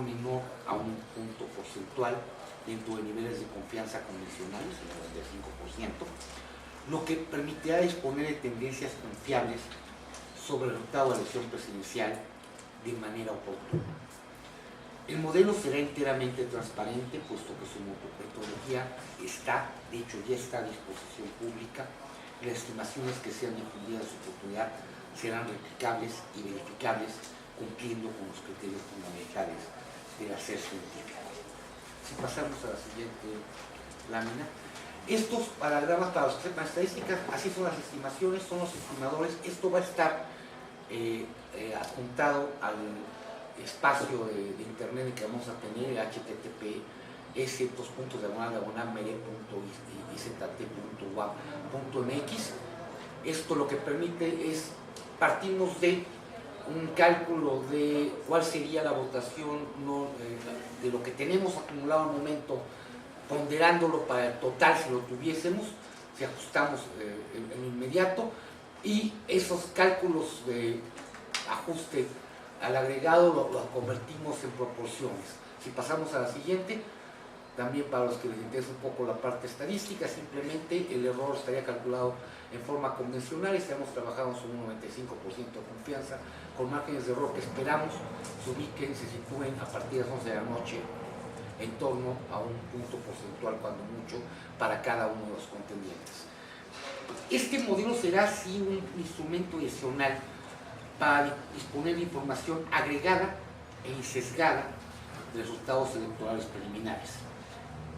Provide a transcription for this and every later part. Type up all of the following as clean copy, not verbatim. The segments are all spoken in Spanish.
menor a un punto porcentual dentro de niveles de confianza convencionales, el 95%, lo que permitirá disponer de tendencias confiables sobre el resultado de la elección presidencial de manera oportuna. El modelo será enteramente transparente, puesto que su metodología está, de hecho ya está a disposición pública. Las estimaciones que sean difundidas en su oportunidad serán replicables y verificables, cumpliendo con los criterios fundamentales del hacer científico. Si pasamos a la siguiente lámina. Estos paragramas, para los que sepan estadísticas, así son las estimaciones, son los estimadores. Esto va a estar adjuntado al espacio de internet que vamos a tener, https://mere.izt.uap.mx. Esto lo que permite es, partimos de un cálculo de cuál sería la votación de lo que tenemos acumulado al momento, ponderándolo para el total si lo tuviésemos, si ajustamos en inmediato, y esos cálculos de ajuste al agregado lo convertimos en proporciones. Si pasamos a la siguiente, también para los que les interesa un poco la parte estadística, simplemente el error estaría calculado en forma convencional y estaríamos trabajando sobre un 95% de confianza, con márgenes de error que esperamos se sitúen a partir de las 11 de la noche en torno a un punto porcentual, cuando mucho, para cada uno de los contendientes. Este modelo será así un instrumento adicional para disponer de información agregada e insesgada de resultados electorales preliminares.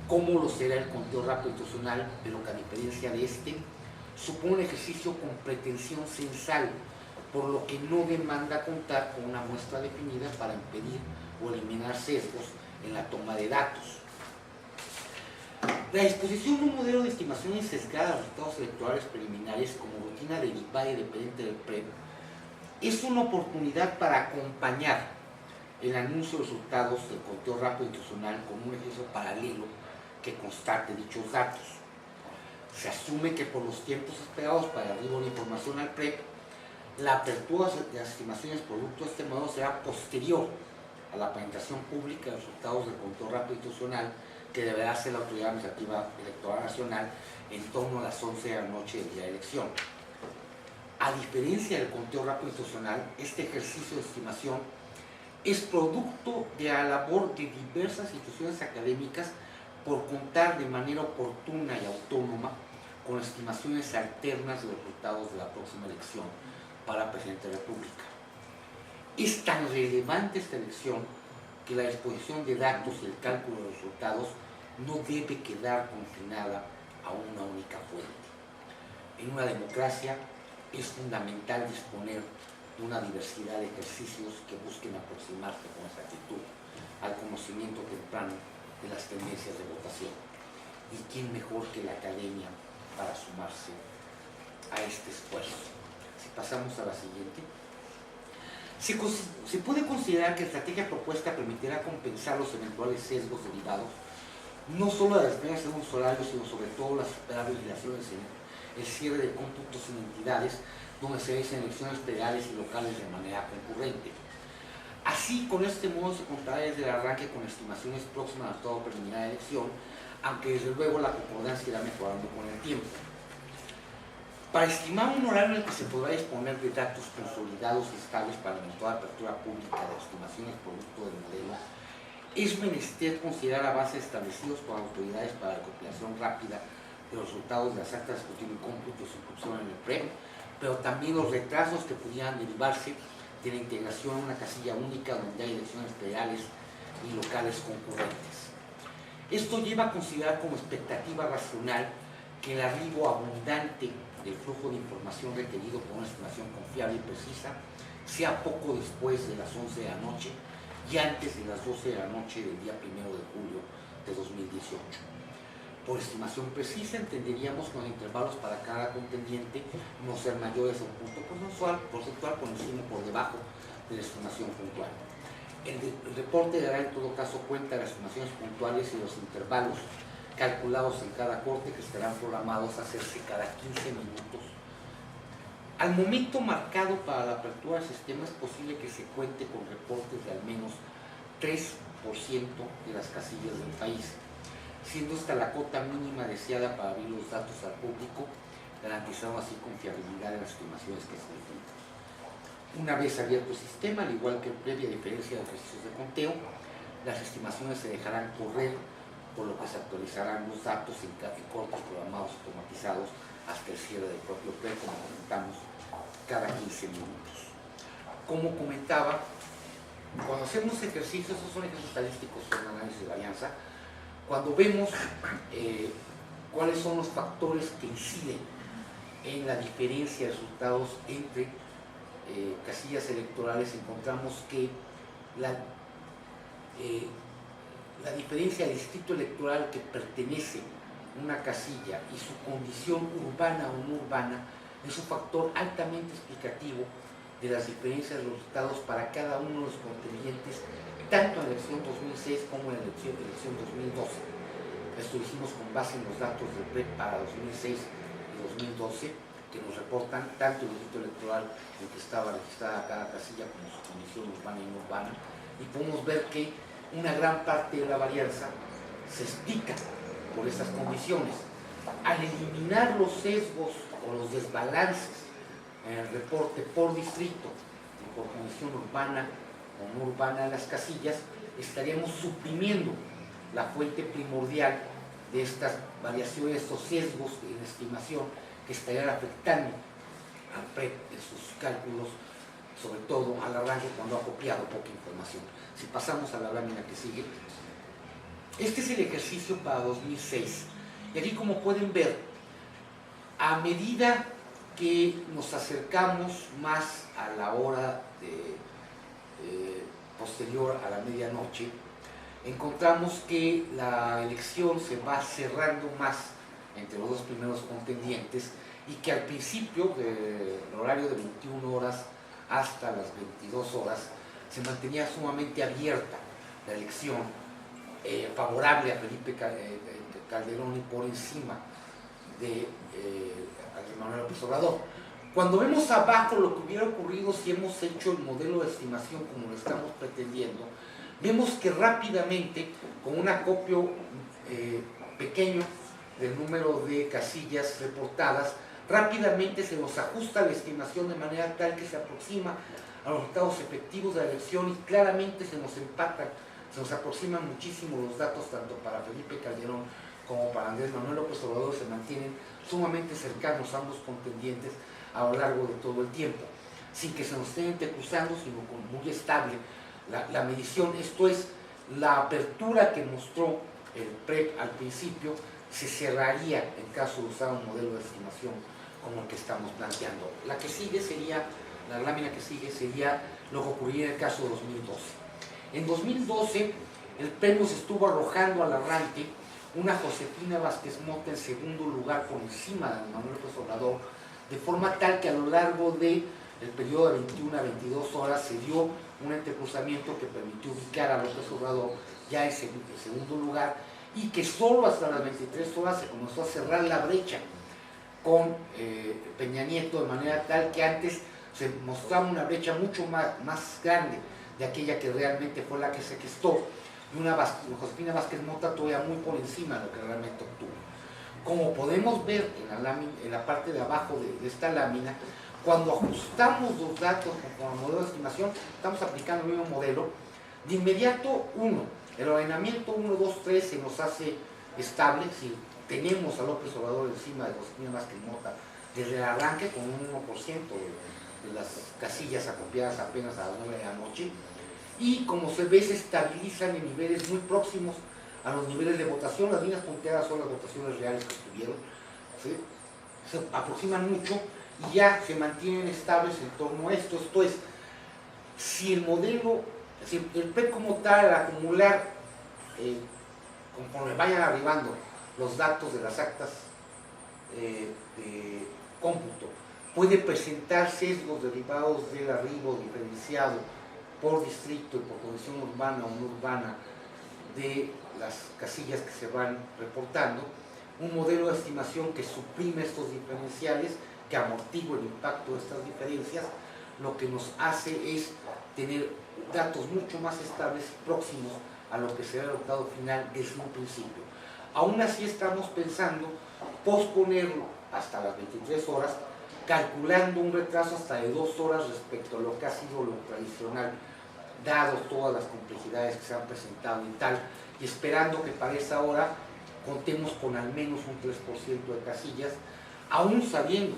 ¿Cómo lo será el conteo rápido institucional? Pero que a diferencia de este, supone un ejercicio con pretensión censal, por lo que no demanda contar con una muestra definida para impedir o eliminar sesgos en la toma de datos. La disposición de un modelo de estimación sesgada de resultados electorales preliminares como rutina derivada y dependiente del PREP es una oportunidad para acompañar el anuncio de resultados del conteo rápido institucional con un ejercicio paralelo que constate dichos datos. Se asume que por los tiempos esperados para el arribo de la información al PREP, la apertura de las estimaciones producto de este modelo será posterior a la presentación pública de resultados del conteo rápido institucional, que deberá hacer la Autoridad Administrativa Electoral Nacional en torno a las 11 de la noche del día de elección. A diferencia del conteo rápido institucional, este ejercicio de estimación es producto de la labor de diversas instituciones académicas por contar de manera oportuna y autónoma con estimaciones alternas de los resultados de la próxima elección para Presidente de la República. Es tan relevante esta elección que la disposición de datos y el cálculo de los resultados no debe quedar confinada a una única fuente. En una democracia es fundamental disponer de una diversidad de ejercicios que busquen aproximarse con exactitud al conocimiento temprano de las tendencias de votación. ¿Y quién mejor que la academia para sumarse a este esfuerzo? Si pasamos a la siguiente. Se puede considerar que la estrategia propuesta permitirá compensar los eventuales sesgos derivados no solo de las primeras en unos horarios, sino sobre todo las esperables relaciones en el cierre de cómputos en entidades donde se hacen elecciones federales y locales de manera concurrente. Así, con este modo se contará desde el arranque con estimaciones próximas al estado preliminar de elección, aunque desde luego la concordancia irá mejorando con el tiempo. Para estimar un horario en el que se podrá disponer de datos consolidados y estables para la eventual apertura pública de estimaciones producto del modelo, es menester considerar avances establecidos por autoridades para la recopilación rápida de los resultados de las actas de escrutinio y cómputo de su inscripción en el PREP, pero también los retrasos que pudieran derivarse de la integración en una casilla única donde hay elecciones federales y locales concurrentes. Esto lleva a considerar como expectativa racional que el arribo abundante del flujo de información requerido por una estimación confiable y precisa sea poco después de las 11 de la noche y antes de las 12 de la noche del día 1 de julio de 2018. Por estimación precisa entenderíamos que los intervalos para cada contendiente no ser mayores a un punto porcentual por encima o por debajo de la estimación puntual. El reporte dará en todo caso cuenta de las estimaciones puntuales y los intervalos calculados en cada corte, que estarán programados a hacerse cada 15 minutos. Al momento marcado para la apertura del sistema es posible que se cuente con reportes de al menos 3 de las casillas del país, siendo esta la cota mínima deseada para abrir los datos al público, garantizando así confiabilidad en las estimaciones que se definen. Una vez abierto el sistema, al igual que previa diferencia de ejercicios de conteo, las estimaciones se dejarán correr, por lo que se actualizarán los datos en cortes programados automatizados hasta el cierre del propio PREP, como comentamos, cada 15 minutos. Como comentaba, cuando hacemos ejercicios, esos son ejercicios estadísticos, son análisis de varianza, cuando vemos cuáles son los factores que inciden en la diferencia de resultados entre casillas electorales, encontramos que la diferencia del distrito electoral que pertenece a una casilla y su condición urbana o no urbana es un factor altamente explicativo de las diferencias de resultados para cada uno de los contribuyentes, tanto en la elección 2006 como en la elección 2012. Esto lo hicimos con base en los datos del PREP para 2006 y 2012, que nos reportan tanto el distrito electoral en que estaba registrada cada casilla como su condición urbana y no urbana, y podemos ver que una gran parte de la varianza se explica por estas condiciones. Al eliminar los sesgos o los desbalances en el reporte por distrito y por condición urbana o no urbana de las casillas, estaríamos suprimiendo la fuente primordial de estas variaciones, estos sesgos en estimación que estarían afectando al PREP en sus cálculos, sobre todo al arranque cuando ha copiado poca información. Si pasamos a la lámina que sigue, este es el ejercicio para 2006. Y aquí, como pueden ver, a medida que nos acercamos más a la hora posterior a la medianoche, encontramos que la elección se va cerrando más entre los dos primeros contendientes y que al principio del horario de 21 horas hasta las 22 horas se mantenía sumamente abierta la elección, favorable a Felipe Calderón y por encima de Andrés Manuel López Obrador. Cuando vemos abajo lo que hubiera ocurrido si hemos hecho el modelo de estimación como lo estamos pretendiendo, vemos que rápidamente, con un acopio pequeño del número de casillas reportadas, rápidamente se nos ajusta la estimación de manera tal que se aproxima a los resultados efectivos de la elección y claramente se nos empatan, se nos aproximan muchísimo los datos tanto para Felipe Calderón como para Andrés Manuel López Obrador, se mantienen sumamente cercanos ambos contendientes a lo largo de todo el tiempo, sin que se nos estén entrecruzando, sino con muy estable la medición. Esto es, la apertura que mostró el PREP al principio se cerraría en caso de usar un modelo de estimación como el que estamos planteando. La que sigue sería, la lámina que sigue sería lo que ocurriría en el caso de 2012. En 2012 el PREP nos estuvo arrojando al arranque una Josefina Vázquez Mota en segundo lugar por encima de Manuel López Obrador, de forma tal que a lo largo del periodo de 21 a 22 horas se dio un entrecruzamiento que permitió ubicar a López Obrador ya en segundo lugar, y que solo hasta las 23 horas se comenzó a cerrar la brecha con Peña Nieto, de manera tal que antes se mostraba una brecha mucho más grande de aquella que realmente fue la que se gestó, y una Josefina Vázquez Mota todavía muy por encima de lo que realmente obtuvo. Como podemos ver en la parte de abajo de esta lámina, cuando ajustamos los datos con el modelo de estimación, estamos aplicando el mismo modelo. De inmediato, el ordenamiento 1, 2, 3 se nos hace estable, si tenemos a López Obrador encima de Josefina Vázquez Mota desde el arranque con un 1% de las casillas acopiadas apenas a las 9 de la noche, y como se ve, se estabilizan en niveles muy próximos a los niveles de votación. Las líneas punteadas son las votaciones reales que estuvieron, ¿sí? Se aproximan mucho y ya se mantienen estables en torno a esto. Esto es, si el modelo, si el PREP como tal, al acumular, conforme vayan arribando los datos de las actas de cómputo, puede presentar sesgos derivados del arribo diferenciado por distrito y por condición urbana o no urbana de las casillas que se van reportando, un modelo de estimación que suprime estos diferenciales, que amortigua el impacto de estas diferencias, lo que nos hace es tener datos mucho más estables próximos a lo que será el resultado final desde un principio. Aún así estamos pensando posponerlo hasta las 23 horas, calculando un retraso hasta de 2 horas respecto a lo que ha sido lo tradicional, dado todas las complejidades que se han presentado y tal, y esperando que para esa hora contemos con al menos un 3% de casillas, aún sabiendo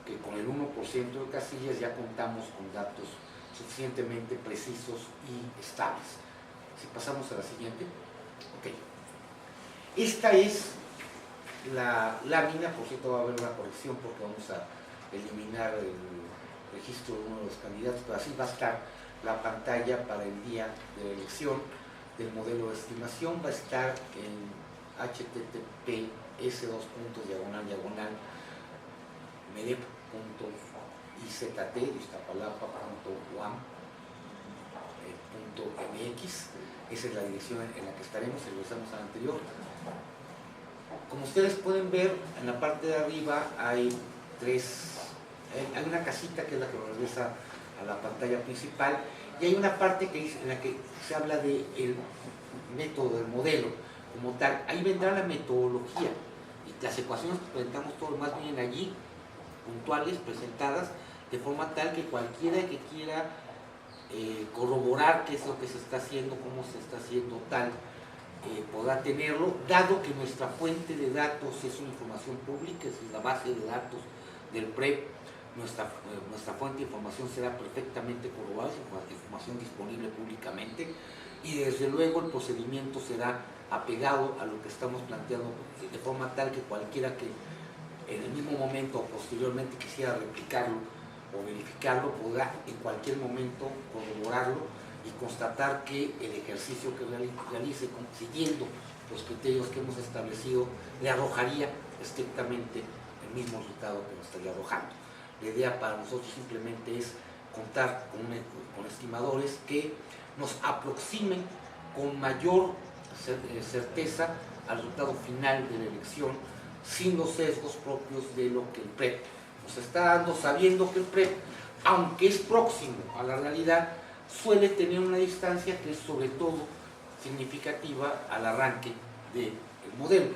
que con el 1% de casillas ya contamos con datos suficientemente precisos y estables. Si pasamos a la siguiente. Ok. Esta es la lámina, por cierto va a haber una corrección porque vamos a eliminar el registro de uno de los candidatos, pero así va a estar la pantalla para el día de la elección del modelo de estimación. Va a estar en https://medep.iztat.uam.mx. Esa es la dirección en la que estaremos, regresamos a la anterior. Como ustedes pueden ver, en la parte de arriba hay una casita que es la que nos regresa a la pantalla principal, y hay una parte que dice, en la que se habla del método, del modelo como tal. Ahí vendrá la metodología y las ecuaciones que presentamos todos más bien allí, puntuales, presentadas, de forma tal que cualquiera que quiera corroborar qué es lo que se está haciendo, cómo se está haciendo tal, podrá tenerlo, dado que nuestra fuente de datos es una información pública, es la base de datos del PREP. Nuestra fuente de información será perfectamente corroborada, información disponible públicamente, y desde luego el procedimiento será apegado a lo que estamos planteando, de forma tal que cualquiera que en el mismo momento o posteriormente quisiera replicarlo o verificarlo podrá en cualquier momento corroborarlo y constatar que el ejercicio que realice siguiendo los criterios que hemos establecido le arrojaría estrictamente el mismo resultado que nos estaría arrojando. La idea para nosotros simplemente es contar con estimadores que nos aproximen con mayor certeza al resultado final de la elección, sin los sesgos propios de lo que el PREP nos está dando, sabiendo que el PREP, aunque es próximo a la realidad, suele tener una distancia que es sobre todo significativa al arranque del modelo.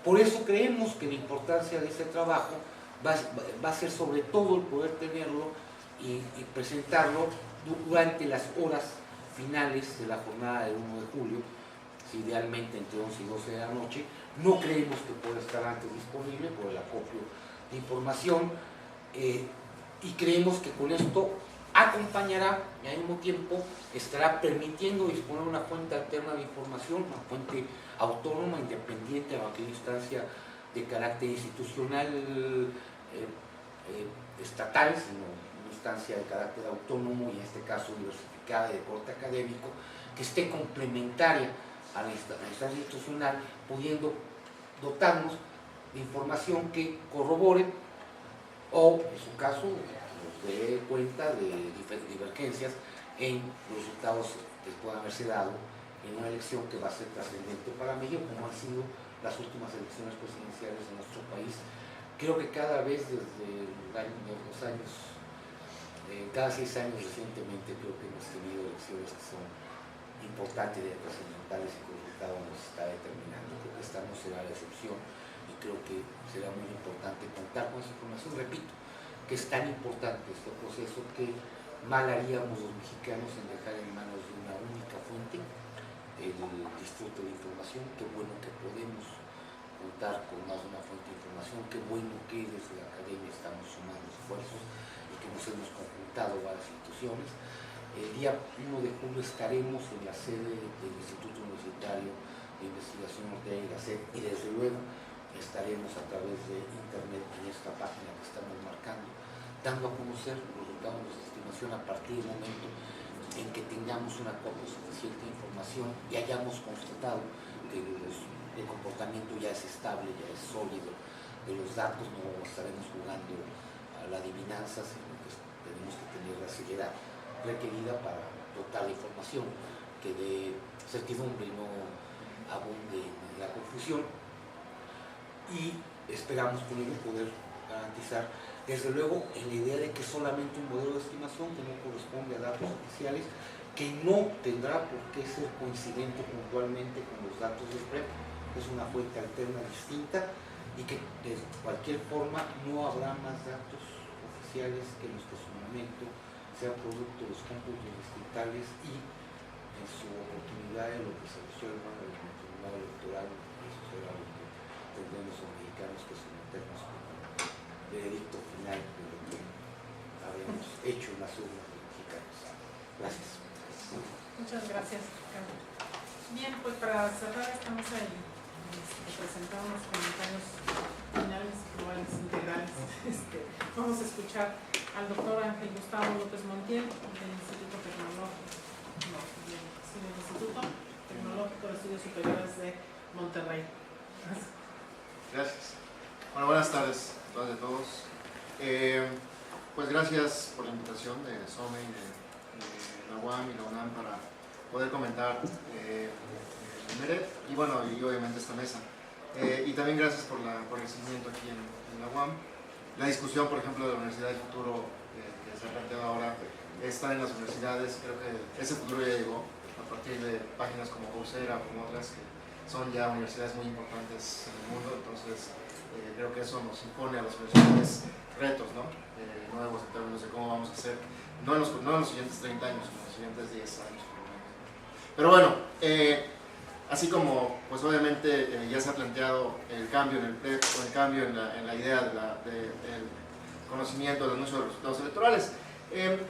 Por eso creemos que la importancia de ese trabajo va a ser sobre todo el poder tenerlo y presentarlo durante las horas finales de la jornada del 1 de julio, idealmente entre 11 y 12 de la noche. No creemos que pueda estar antes disponible por el acopio de información, y creemos que con esto acompañará y al mismo tiempo estará permitiendo disponer de una fuente alterna de información, una fuente autónoma, independiente, a cualquier instancia de carácter institucional estatal, sino una instancia de carácter autónomo y en este caso diversificada y de corte académico, que esté complementaria a la instancia institucional, pudiendo dotarnos de información que corrobore o, en su caso, nos dé cuenta de divergencias en los resultados que puedan haberse dado en una elección que va a ser trascendente para México, como han sido las últimas elecciones presidenciales de nuestro país. Creo que cada vez desde los años, cada 6 años recientemente, creo que hemos tenido elecciones que son importantes y trascendentales y que el resultado nos está determinando. Creo que esta no será la excepción y creo que será muy importante contar con esa información. Repito, que es tan importante este proceso que mal haríamos los mexicanos en dejar en manos de una única fuente el disfrute de información. Qué bueno que podemos contar con más de una fuente de información, qué bueno que desde la academia estamos sumando esfuerzos y que nos hemos conjuntado varias instituciones. El día 1 de julio estaremos en la sede del Instituto Universitario de Investigación Ortega y Gasset, y desde luego estaremos a través de internet en esta página que estamos marcando, dando a conocer los resultados de nuestra estimación a partir del momento en que tengamos una copia suficiente de información y hayamos constatado que el comportamiento ya es estable, ya es sólido de los datos. No estaremos jugando a la adivinanza, sino que tenemos que tener la seriedad requerida para dotar de información que dé certidumbre y no abunde en la confusión, y esperamos con ello poder garantizar, desde luego, en la idea de que solamente un modelo de estimación que no corresponde a datos oficiales, que no tendrá por qué ser coincidente puntualmente con los datos del PREP, es una fuente alterna distinta, y que de cualquier forma no habrá más datos oficiales que los que en su momento sea producto de los cómputos distritales y en su oportunidad en lo que se resuelva en el tribunal electoral, eso será lo que tendremos los mexicanos que someternos como veredicto final de lo que habíamos hecho en las urnas de mexicanos. Gracias. Muchas gracias, Carlos. Bien, pues para cerrar esta mesa presentamos los comentarios finales, globales, integrales. Vamos a escuchar al doctor Ángel Gustavo López Montiel del Instituto Tecnológico de Estudios Superiores de Monterrey. Gracias. Bueno, buenas tardes a todas y a todos. Pues gracias por la invitación de SOME y de la UAM y la UNAM para poder comentar el MERET y bueno, y obviamente esta mesa. Y también gracias por el seguimiento aquí en la UAM. La discusión, por ejemplo, de la Universidad del Futuro que se ha planteado ahora está en las universidades. Creo que ese futuro ya llegó a partir de páginas como Coursera o como otras que son ya universidades muy importantes en el mundo. Entonces creo que eso nos impone a las universidades retos, ¿no? Nuevos en términos de cómo vamos a hacer, no en los siguientes 30 años, sino en los siguientes 10 años por lo menos. Pero bueno, así como pues obviamente ya se ha planteado el cambio en el PREP o el cambio en la idea del conocimiento del anuncio de los resultados electorales,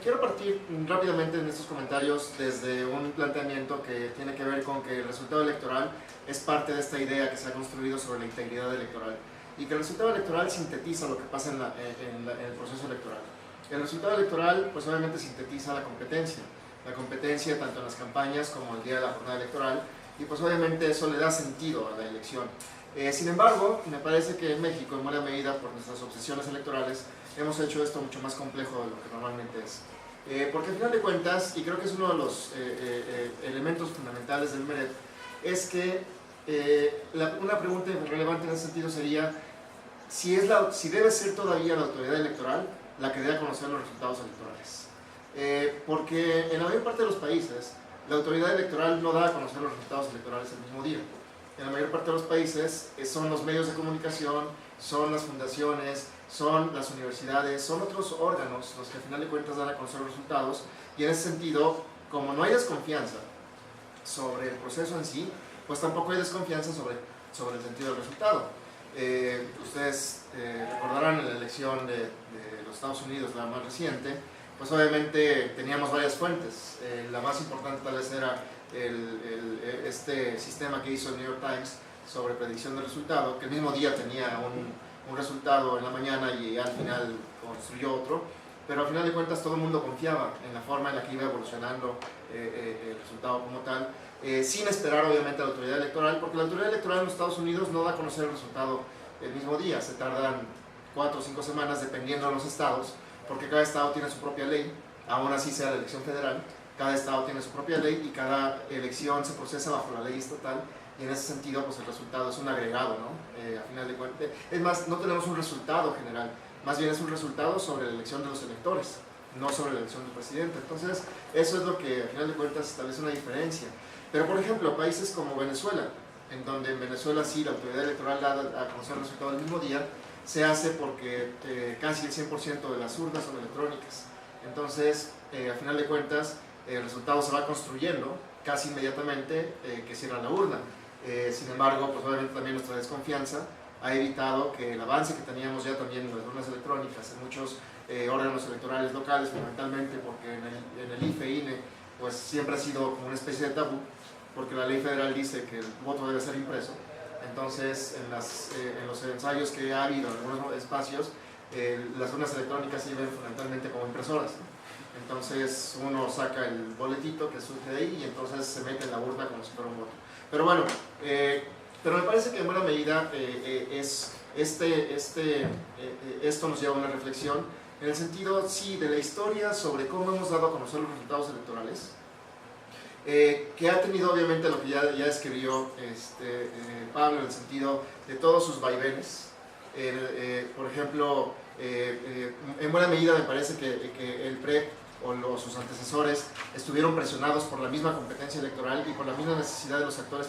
quiero partir rápidamente en estos comentarios desde un planteamiento que tiene que ver con que el resultado electoral es parte de esta idea que se ha construido sobre la integridad electoral y que el resultado electoral sintetiza lo que pasa en el proceso electoral. El resultado electoral pues obviamente sintetiza la competencia tanto en las campañas como el día de la jornada electoral, y pues obviamente eso le da sentido a la elección. Sin embargo, me parece que en México, en buena medida por nuestras obsesiones electorales, hemos hecho esto mucho más complejo de lo que normalmente es. Porque al final de cuentas, y creo que es uno de los elementos fundamentales del MERET, es que una pregunta relevante en ese sentido sería si debe ser todavía la autoridad electoral la que debe conocer los resultados electorales. Porque en la mayor parte de los países, la autoridad electoral no da a conocer los resultados electorales el mismo día. En la mayor parte de los países son los medios de comunicación, son las fundaciones, son las universidades, son otros órganos los que al final de cuentas dan a conocer los resultados, y en ese sentido, como no hay desconfianza sobre el proceso en sí, pues tampoco hay desconfianza sobre el sentido del resultado. Ustedes recordarán en la elección de los Estados Unidos, la más reciente, pues obviamente teníamos varias fuentes. La más importante tal vez era este sistema que hizo el New York Times sobre predicción del resultado, que el mismo día tenía un resultado en la mañana y al final construyó otro, pero al final de cuentas todo el mundo confiaba en la forma en la que iba evolucionando el resultado como tal, sin esperar obviamente a la autoridad electoral, porque la autoridad electoral en los Estados Unidos no da a conocer el resultado el mismo día, se tardan 4 o 5 semanas dependiendo de los estados, porque cada estado tiene su propia ley, aún así sea la elección federal, cada estado tiene su propia ley y cada elección se procesa bajo la ley estatal, y en ese sentido pues el resultado es un agregado, ¿no? A final de cuentas, es más, no tenemos un resultado general, más bien es un resultado sobre la elección de los electores, no sobre la elección del presidente. Entonces eso es lo que a final de cuentas establece una diferencia. Pero por ejemplo, países como Venezuela, en donde en Venezuela sí la autoridad electoral da a conocer el resultado el mismo día, se hace porque casi el 100% de las urnas son electrónicas. Entonces, a final de cuentas, el resultado se va construyendo casi inmediatamente que cierran la urna. Sin embargo, pues obviamente también nuestra desconfianza ha evitado que el avance que teníamos ya también en las urnas electrónicas, en muchos órganos electorales locales, fundamentalmente porque en el IFE, INE, pues siempre ha sido como una especie de tabú, porque la ley federal dice que el voto debe ser impreso. Entonces, en los ensayos que ha habido en algunos espacios, las urnas electrónicas sirven fundamentalmente como impresoras. Entonces, uno saca el boletito que surge de ahí y entonces se mete en la urna como si fuera un voto. Pero bueno, pero me parece que en buena medida esto nos lleva a una reflexión en el sentido, sí, de la historia sobre cómo hemos dado a conocer los resultados electorales, que ha tenido obviamente lo que ya escribió Pablo, en el sentido de todos sus vaivenes. Por ejemplo, en buena medida me parece que el PREP o sus antecesores estuvieron presionados por la misma competencia electoral y por la misma necesidad de los actores